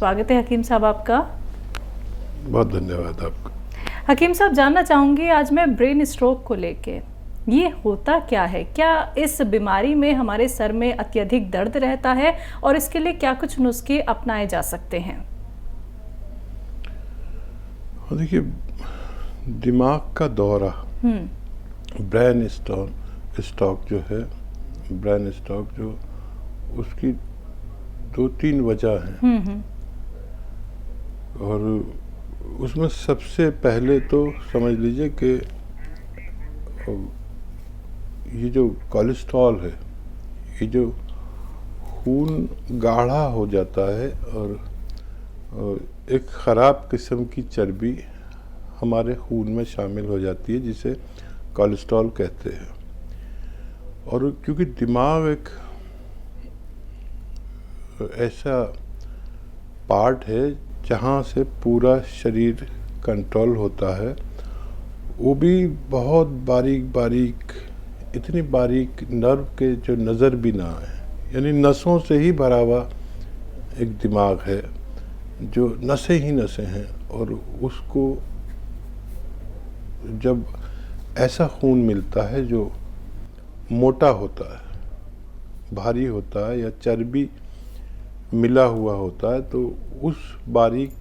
स्वागत है हकीम साहब आपका। बहुत धन्यवाद आपका। हकीम साहब, जानना चाहूँगी आज मैं ब्रेन स्ट्रोक को लेके, ये होता क्या है? क्या इस बीमारी में हमारे सर में अत्यधिक दर्द रहता है और इसके लिए क्या कुछ नुस्खे अपनाए जा सकते हैं? देखिए, दिमाग का दौरा, ब्रेन स्ट्रोक जो है, ब्रेन स्ट्रोक जो उसकी 2-3 वजह हैं। और उसमें सबसे पहले तो समझ लीजिए कि ये जो कोलेस्ट्रॉल है, ये जो खून गाढ़ा हो जाता है और एक ख़राब किस्म की चर्बी हमारे खून में शामिल हो जाती है, जिसे कोलेस्ट्रॉल कहते हैं। और क्योंकि दिमाग एक ऐसा पार्ट है जहाँ से पूरा शरीर कंट्रोल होता है, वो भी बहुत बारीक बारीक, इतनी बारीक नर्व के जो नज़र भी ना आए, यानी नसों से ही भरा हुआ एक दिमाग है, जो नसें ही नसें हैं। और उसको जब ऐसा खून मिलता है जो मोटा होता है, भारी होता है, या चर्बी मिला हुआ होता है, तो उस बारीक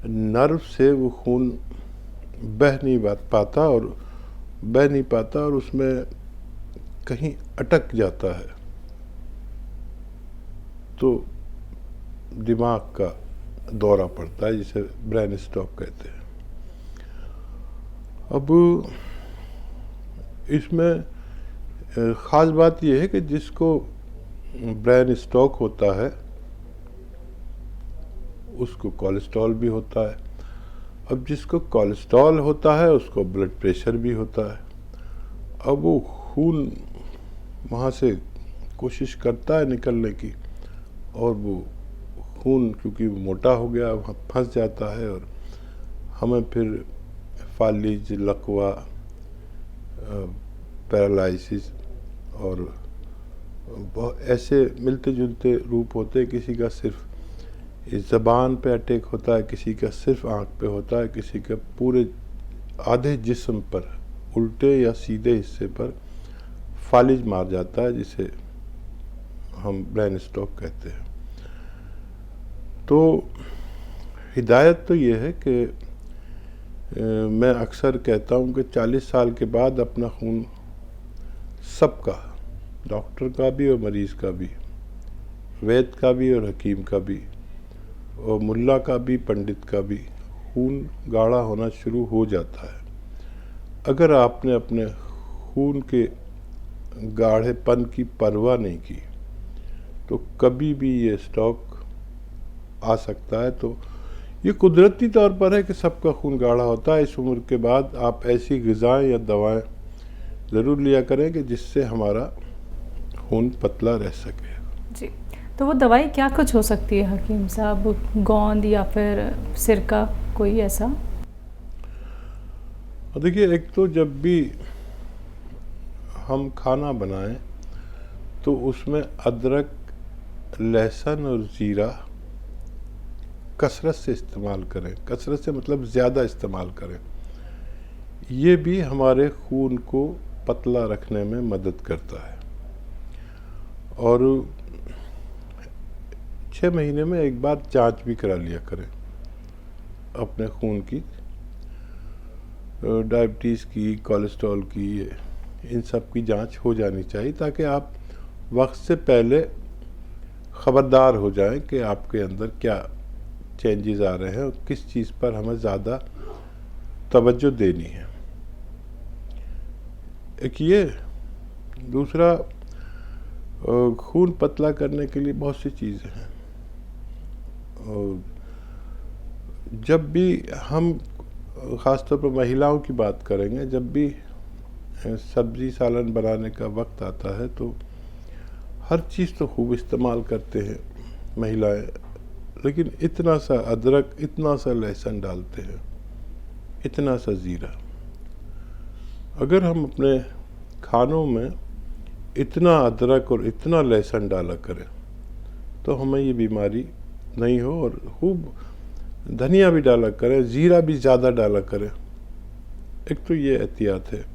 नर्व से वो खून बह नहीं पाता और उसमें कहीं अटक जाता है, तो दिमाग का दौरा पड़ता है, जिसे ब्रेन स्ट्रोक कहते हैं। अब इसमें ख़ास बात यह है कि जिसको ब्रेन स्ट्रोक होता है उसको कोलेस्ट्रॉल भी होता है। अब जिसको कोलेस्ट्रॉल होता है उसको ब्लड प्रेशर भी होता है। अब वो खून वहाँ से कोशिश करता है निकलने की, और वो खून क्योंकि मोटा हो गया वहाँ फंस जाता है, और हमें फिर फालिज, लकवा, पैरालिसिस और बहुत ऐसे मिलते जुलते रूप होते हैं। किसी का सिर्फ इस ज़बान पे अटैक होता है, किसी का सिर्फ आँख पे होता है, किसी का पूरे आधे जिस्म पर, उल्टे या सीधे हिस्से पर फालिज मार जाता है, जिसे हम ब्रेन स्ट्रोक कहते हैं। तो हिदायत तो ये है कि मैं अक्सर कहता हूँ कि 40 साल के बाद अपना खून सबका, डॉक्टर का भी और मरीज़ का भी, वैद्य का भी और हकीम का भी, और मुल्ला का भी, पंडित का भी, खून गाढ़ा होना शुरू हो जाता है। अगर आपने अपने खून के गाढ़ेपन की परवाह नहीं की तो कभी भी ये स्ट्रोक आ सकता है। तो ये कुदरती तौर पर है कि सबका खून गाढ़ा होता है। इस उम्र के बाद आप ऐसी ग़िज़ाएँ या दवाएं ज़रूर लिया करें कि जिससे हमारा खून पतला रह सके। जी, तो वो दवाई क्या कुछ हो सकती है हकीम साहब? गोंद या फिर सिरका, कोई ऐसा? देखिए, एक तो जब भी हम खाना बनाएं तो उसमें अदरक, लहसुन और ज़ीरा कसरत से इस्तेमाल करें। कसरत से मतलब ज़्यादा इस्तेमाल करें। ये भी हमारे खून को पतला रखने में मदद करता है। और 6 महीने में एक बार जांच भी करा लिया करें अपने खून की, डायबिटीज़ की, कोलेस्ट्रॉल की, इन सब की जांच हो जानी चाहिए, ताकि आप वक्त से पहले ख़बरदार हो जाएं कि आपके अंदर क्या चेंजेस आ रहे हैं और किस चीज़ पर हमें ज़्यादा तवज्जो देनी है। एक ये, दूसरा, खून पतला करने के लिए बहुत सी चीज़ें हैं। और जब भी हम ख़ासतौर पर महिलाओं की बात करेंगे, जब भी सब्ज़ी सालन बनाने का वक्त आता है तो हर चीज़ तो खूब इस्तेमाल करते हैं महिलाएं, लेकिन इतना सा अदरक, इतना सा लहसुन डालते हैं, इतना सा ज़ीरा। अगर हम अपने खानों में इतना अदरक और इतना लहसुन डाला करें तो हमें ये बीमारी नहीं हो, और खूब धनिया भी डाला करें, जीरा भी ज़्यादा डाला करें। एक तो ये एहतियात है।